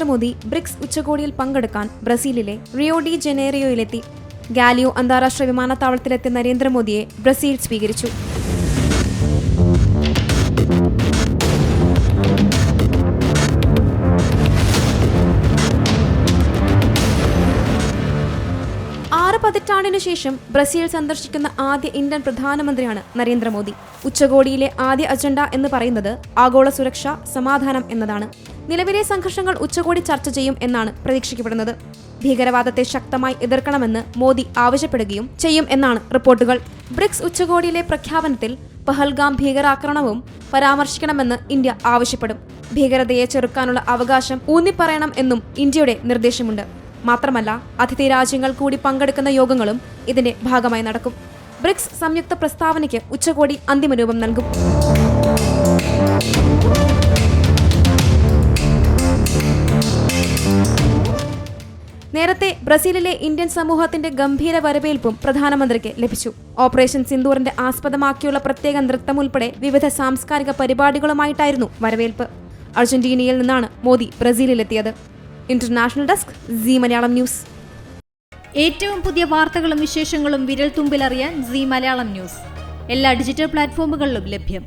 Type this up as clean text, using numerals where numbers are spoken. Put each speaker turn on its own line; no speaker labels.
Narendra Modi BRICS ഉച്ചകോടിയിൽ പങ്കെടുക്കാൻ ബ്രസീലിലെ റിയോ ഡി ജനേറിയോയിലെത്തി. ഗാലിയോ അന്താരാഷ്ട്ര വിമാനത്താവളത്തിലെത്തിയ നരേന്ദ്രമോദിയെ ബ്രസീൽ സ്വീകരിച്ചു. പതിറ്റാണ്ടിനു ശേഷം ബ്രസീൽ സന്ദർശിക്കുന്ന ആദ്യ ഇന്ത്യൻ പ്രധാനമന്ത്രിയാണ് നരേന്ദ്രമോദി. ഉച്ചകോടിയിലെ ആദ്യ അജണ്ട എന്ന് പറയുന്നത് ആഗോള സുരക്ഷ, സമാധാനം എന്നതാണ്. നിലവിലെ സംഘർഷങ്ങൾ ഉച്ചകോടി ചർച്ച ചെയ്യും എന്നാണ് പ്രതീക്ഷിക്കപ്പെടുന്നത്. ഭീകരവാദത്തെ ശക്തമായി എതിർക്കണമെന്ന് മോദി ആവശ്യപ്പെടുകയും ചെയ്യും എന്നാണ് റിപ്പോർട്ടുകൾ. ബ്രിക്സ് ഉച്ചകോടിയിലെ പ്രഖ്യാപനത്തിൽ പഹൽഗാം ഭീകരാക്രമണവും പരാമർശിക്കണമെന്ന് ഇന്ത്യ ആവശ്യപ്പെടും. ഭീകരതയെ ചെറുക്കാനുള്ള അവകാശം ഊന്നിപ്പറയണം എന്നും ഇന്ത്യയുടെ നിർദ്ദേശമുണ്ട്. മാത്രമല്ല, അതിഥി രാജ്യങ്ങൾ കൂടി പങ്കെടുക്കുന്ന യോഗങ്ങളും ഇതിന്റെ ഭാഗമായി നടക്കും. ബ്രിക്സ് സംയുക്ത പ്രസ്താവനയ്ക്ക് ഉച്ചകോടി അന്തിമ രൂപം നൽകും. നേരത്തെ ബ്രസീലിലെ ഇന്ത്യൻ സമൂഹത്തിന്റെ ഗംഭീര വരവേൽപ്പും പ്രധാനമന്ത്രിക്ക് ലഭിച്ചു. ഓപ്പറേഷൻ സിന്ദൂറിന്റെ ആസ്പദമാക്കിയുള്ള പ്രത്യേക നൃത്തം ഉൾപ്പെടെ വിവിധ സാംസ്കാരിക പരിപാടികളുമായിട്ടായിരുന്നു വരവേൽപ്പ്. അർജന്റീനയിൽ നിന്നാണ് മോദി ബ്രസീലിലെത്തിയത്. International desk, Zee Malayalam news.
ഏറ്റവും പുതിയ വാർത്തകളും വിശേഷങ്ങളും വിരൽ തുമ്പിലറിയാൻ സീ മലയാളം ന്യൂസ് എല്ലാ ഡിജിറ്റൽ പ്ലാറ്റ്ഫോമുകളിലും ലഭ്യം.